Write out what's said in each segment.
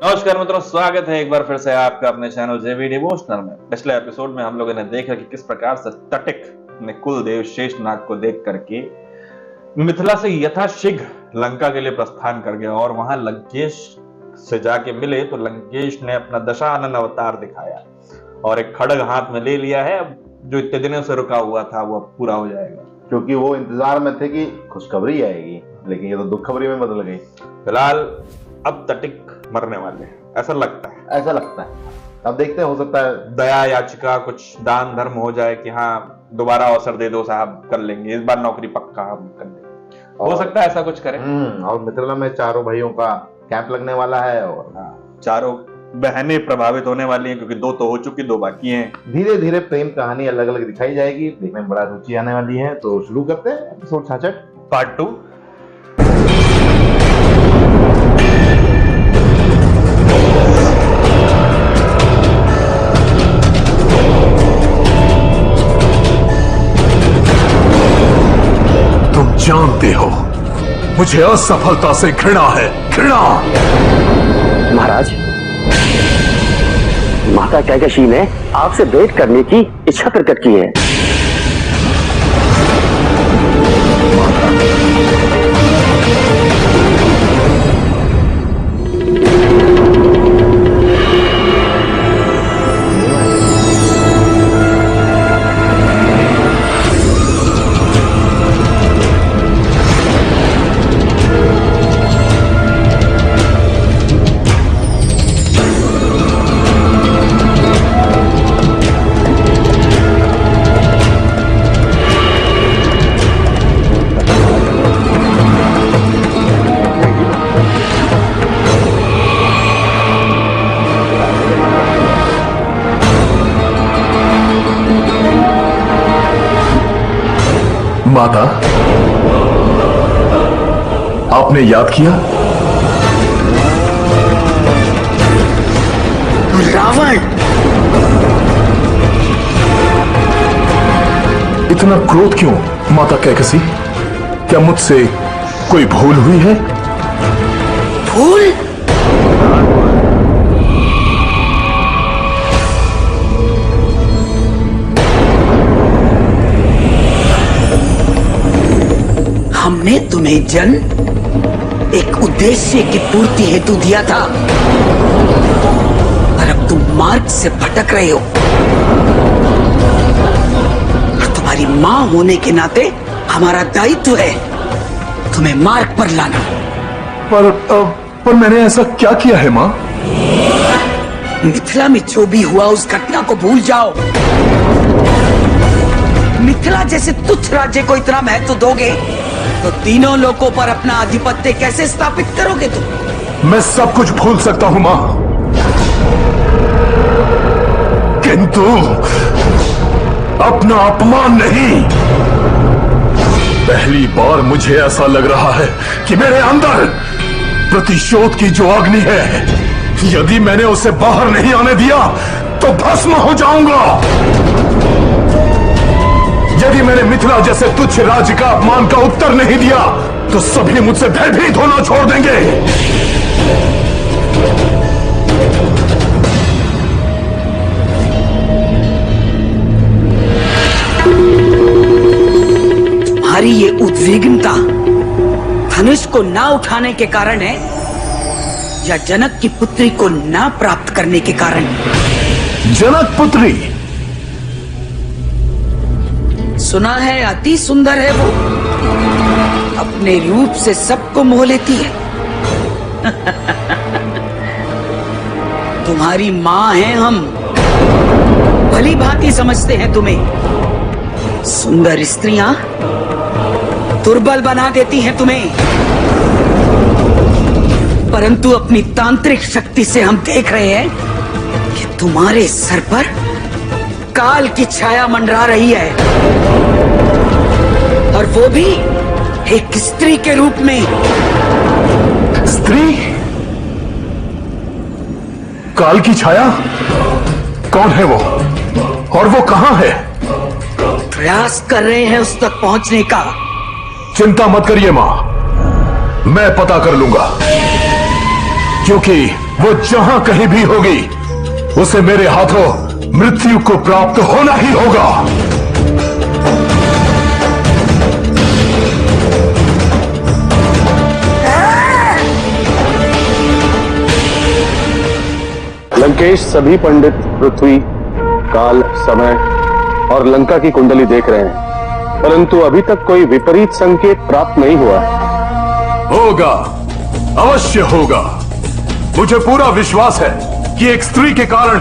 नमस्कार मित्रों, स्वागत है एक बार फिर से आपका अपने चैनल जेवी डिवोशनल में। पिछले एपिसोड में हम लोगों ने देखा कि किस प्रकार से तटिक ने कुलदेव शेषनाग को देख करके मिथिला से यथाशीघ्र लंका के लिए प्रस्थान कर गया और वहां लंकेश से जाके मिले तो लंकेश ने अपना दशानन अवतार दिखाया और एक खड्ग हाथ में ले लिया है। अब जो इतने दिनों से रुका हुआ था वो अब पूरा हो जाएगा, क्योंकि वो इंतजार में थे कि खुशखबरी आएगी, लेकिन ये तो दुखखबरी में बदल गई। फिलहाल अब तटिक मरने वाले हैं, ऐसा लगता है। अब देखते हैं, हो सकता है दया याचिका, कुछ दान धर्म हो जाए कि हाँ दोबारा अवसर दे दो साहब, कर लेंगे इस बार नौकरी पक्का हम कर लेंगे। हो सकता है ऐसा कुछ करें। और मिथिला में चारों भाइयों का कैंप लगने वाला है और चारों बहनें प्रभावित होने वाली हैं, क्योंकि दो तो हो चुकी, दो बाकी हैं। धीरे धीरे प्रेम कहानी अलग अलग दिखाई जाएगी, देखने में बड़ा रुचि आने वाली है। तो शुरू करते हैं एपिसोड 66 पार्ट 2। तुम जानते हो मुझे असफलता से घृणा है, घृणा। महाराज, माता कैकशी ने आपसे भेंट करने की इच्छा प्रकट की है। माता, आपने याद किया? रावण! इतना क्रोध क्यों माता कैकसी? क्या मुझसे कोई भूल हुई है? भूल? हमने तुम्हें जन्म एक उद्देश्य की पूर्ति हेतु दिया था, पर अब तुम मार्ग से भटक रहे हो। और तुम्हारी मां होने के नाते हमारा दायित्व है तुम्हें मार्ग पर लाना। पर मैंने ऐसा क्या किया है मां? मिथिला में जो भी हुआ उस घटना को भूल जाओ। मिथिला जैसे तुच्छ राज्य को इतना महत्व दोगे तो तीनों लोगों पर अपना आधिपत्य कैसे स्थापित करोगे तुम? मैं सब कुछ भूल सकता हूं मां, किंतु अपना अपमान नहीं। पहली बार मुझे ऐसा लग रहा है कि मेरे अंदर प्रतिशोध की जो अग्नि है, यदि मैंने उसे बाहर नहीं आने दिया तो भस्म हो जाऊंगा। यदि मैंने मिथिला जैसे तुच्छ राज्य का अपमान का उत्तर नहीं दिया तो सभी मुझसे भयभीत होना छोड़ देंगे। तुम्हारी ये उद्विग्नता धनुष को ना उठाने के कारण है या जनक की पुत्री को ना प्राप्त करने के कारण? जनक पुत्री? सुना है अति सुंदर है वो, अपने रूप से सबको मोह लेती है। तुम्हारी मां हैं हम, भली भांति समझते हैं तुम्हें। सुंदर स्त्रियां दुर्बल बना देती हैं तुम्हें, परंतु अपनी तांत्रिक शक्ति से हम देख रहे हैं कि तुम्हारे सर पर काल की छाया मंडरा रही है, और वो भी एक स्त्री के रूप में। स्त्री? काल की छाया? कौन है वो और वो कहां है? प्रयास कर रहे हैं उस तक पहुंचने का। चिंता मत करिए मां, मैं पता कर लूंगा। क्योंकि वो जहां कहीं भी होगी उसे मेरे हाथों मृत्यु को प्राप्त होना ही होगा। लंकेश, सभी पंडित पृथ्वी, काल, समय और लंका की कुंडली देख रहे हैं, परंतु अभी तक कोई विपरीत संकेत प्राप्त नहीं हुआ। होगा, अवश्य होगा। मुझे पूरा विश्वास है कि एक स्त्री के कारण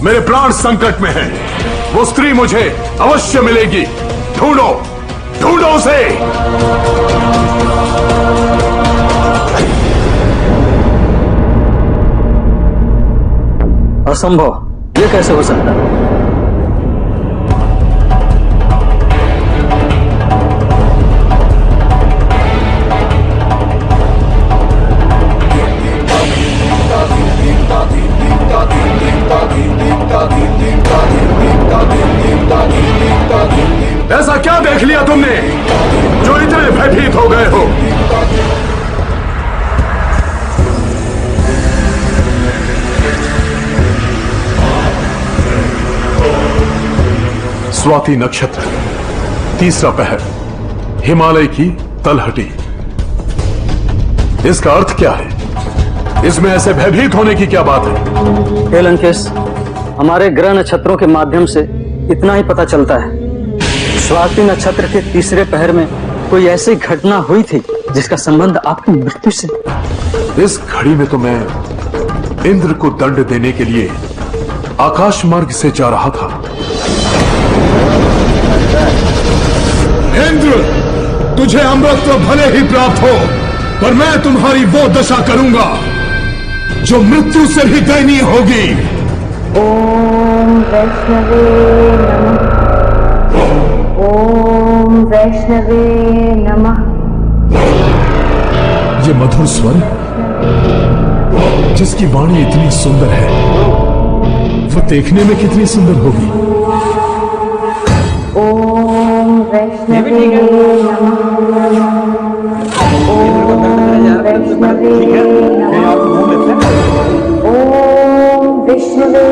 मेरे प्राण संकट में हैं। वो स्त्री मुझे अवश्य मिलेगी। ढूंढो, ढूंढो उसे। असंभव, ये कैसे हो सकता है? ऐसा क्या देख लिया तुमने जो इतने भयभीत हो गए हो? स्वाति नक्षत्र, तीसरा पहर, हिमालय की तलहटी। इसका अर्थ क्या है? इसमें ऐसे भयभीत होने की क्या बात है? हे लंकेश, हमारे ग्रह नक्षत्रों के माध्यम से इतना ही पता चलता है। स्वाति नक्षत्र के तीसरे पहर में कोई ऐसी घटना हुई थी जिसका संबंध आपकी मृत्यु से। इस घड़ी में तो मैं इंद्र को दंड देने के लिए आकाश मार्ग से जा रहा था। इंद्र, तुझे अमृत तो भले ही प्राप्त हो, पर मैं तुम्हारी वो दशा करूंगा जो मृत्यु से भी दयनीय होगी। ओम वैष्णवे नमः। ओम वैष्णवे नमः। ये मधुर स्वर, जिसकी वाणी इतनी सुंदर है, वो देखने में कितनी सुंदर होगी। ओम वैष्णवे नमः। ओम वैष्णवे नमः। ओम विष्णवे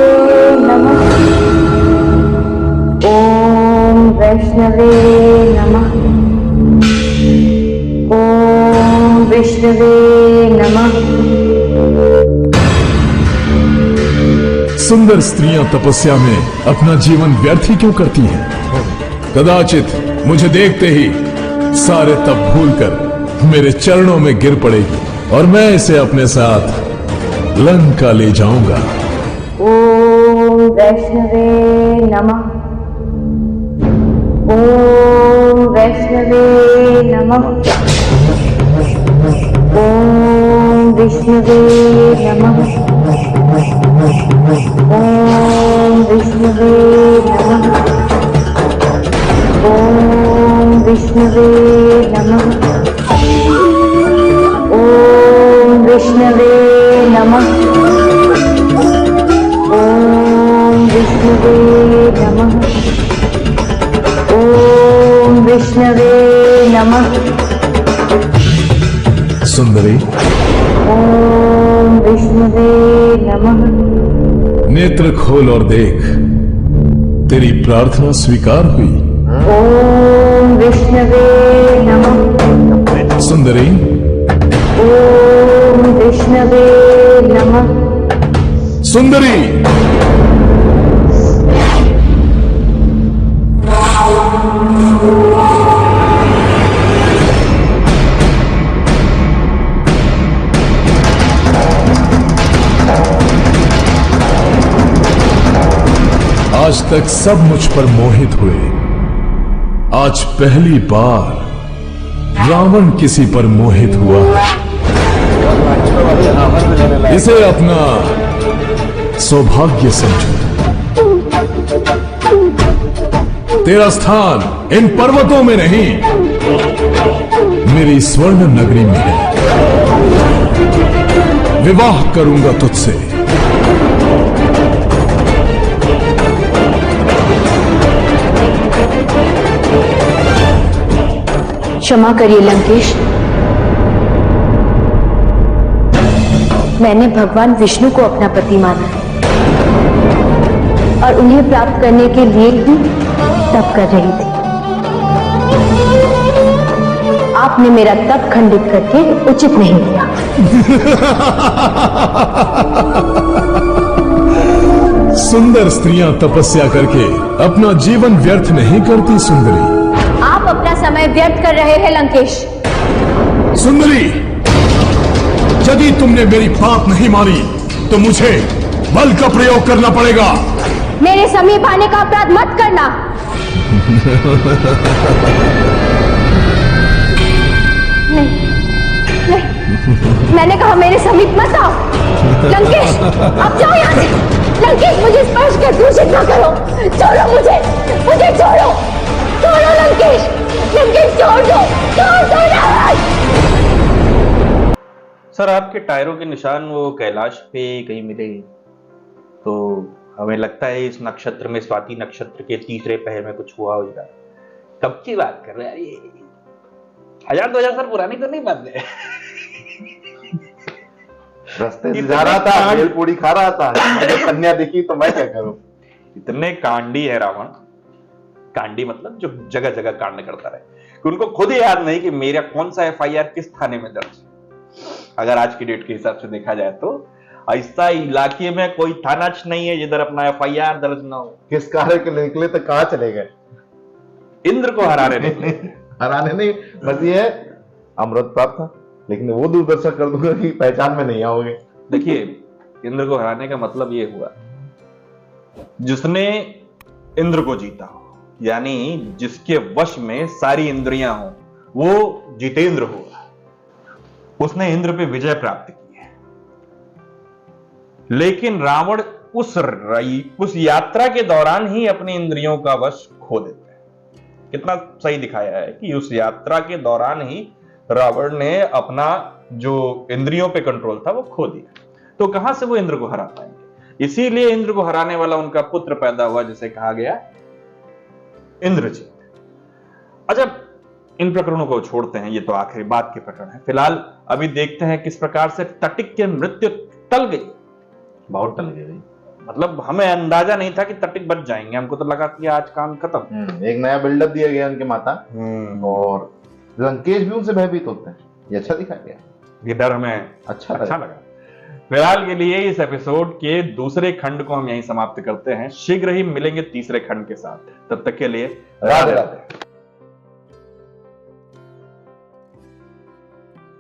नमः। ओम वैष्णवे नमः। ओम विष्णवे नमः। सुंदर स्त्रियां तपस्या में अपना जीवन व्यर्थ ही क्यों करती हैं? कदाचित मुझे देखते ही सारे तप भूलकर मेरे चरणों में गिर पड़ेगी और मैं इसे अपने साथ लंका ले जाऊंगा। ओम वैष्णवे नमः। ओम वैष्णवे नमः। ओम विष्णवे नमः। ओम विष्णवे नमः। ओम विष्णवे नमः। ओम विष्णवे नमः। ओम विष्णवे नमः। ओम विष्णवे नमः। सुंदरी, ओम विष्णवे नमः। नेत्र खोल और देख, तेरी प्रार्थना स्वीकार हुई। ओम विष्णवे नमः। सुंदरी, ओम विष्णवे नमः। सुंदरी, आज तक सब मुझ पर मोहित हुए, आज पहली बार रावण किसी पर मोहित हुआ। इसे अपना सौभाग्य समझो। तेरा स्थान इन पर्वतों में नहीं, मेरी स्वर्ण नगरी में है। विवाह करूंगा तुझसे। क्षमा करिए लंकेश, मैंने भगवान विष्णु को अपना पति माना है और उन्हें प्राप्त करने के लिए ही तप कर रही थी। आपने मेरा तप खंडित करके उचित नहीं किया। सुंदर स्त्रियां तपस्या करके अपना जीवन व्यर्थ नहीं करती सुंदरी। आप अपना समय व्यर्थ कर रहे हैं लंकेश। सुंदरी, यदि तुमने मेरी बात नहीं मानी तो मुझे बल का प्रयोग करना पड़ेगा। मेरे समीप आने का अपराध मत करना। नहीं, नहीं, मैंने कहा मेरे समीप मत आओ। लंकेश, अब जाओ यहाँ से। लंकेश, मुझे स्पर्श कर दूषित न करो। छोड़ो मुझे छोड़ो। छोड़ो लंकेश, लंकेश छोड़ दो, छोड़ दो ना। सर, आपके टायरों के निशान वो कैलाश पे कहीं मिले, तो हमें लगता है इस नक्षत्र में, स्वाति नक्षत्र के तीसरे पहर में कुछ हुआ होगा। कब की बात कर रहे हैं? ये 1000-2000 साल पुरानी तो नहीं बात है। रास्ते से जा रहा था, भेल पूरी खा रहा था, मैंने कन्या देखी तो मैं क्या करूं। इतने कांडी है रावण। कांडी मतलब जो जगह जगह कांड करता रहे, कि उनको खुद ही याद नहीं कि मेरा कौन सा FIR किस थाने में दर्ज है। अगर आज की डेट के हिसाब से देखा जाए तो ऐसा इलाके में कोई थाना नहीं है जिधर अपना FIR दर्ज ना हो। किस कार्य के लिए निकले तो कहां चले गए? इंद्र को हराने निकले। हराने नहीं, बस ये अमृत प्राप्त था, लेकिन वो दूरदर्शन कर दूंगा कि पहचान में नहीं आओगे। देखिए, इंद्र को हराने का मतलब ये हुआ, जिसने इंद्र को जीता हो, यानी जिसके वश में सारी इंद्रियां हो, वो जितेंद्र हुआ। उसने इंद्र पे विजय प्राप्त की है। लेकिन रावण उस यात्रा के दौरान ही अपनी इंद्रियों का वश खो देता है। कितना सही दिखाया है कि उस यात्रा के दौरान ही रावण ने अपना जो इंद्रियों पे कंट्रोल था वो खो दिया। तो कहां से वो इंद्र को हरा पाएंगे? इसीलिए इंद्र को हराने वाला उनका पुत्र पैदा हुआ, जिसे कहा गया इंद्रजीत। अच्छा, इन प्रकरणों को छोड़ते हैं, ये तो आखिरी बात के प्रकरण है। फिलहाल अभी देखते हैं किस प्रकार से तटिक की मृत्यु टल गई। बहुत टल गई। मतलब हमें अंदाजा नहीं था कि तटिक बच जाएंगे, हमको तो लगा कि आज काम खत्म। एक नया बिल्डअप दिया गया उनके माता, और लंकेश भी उनसे भयभीत होते हैं। ये अच्छा दिखा गया, ये डर हमें अच्छा लगा। फिलहाल के लिए इस एपिसोड के दूसरे खंड को हम यहीं समाप्त करते हैं। शीघ्र ही मिलेंगे तीसरे खंड के साथ। तब तक के लिए राधे राधे।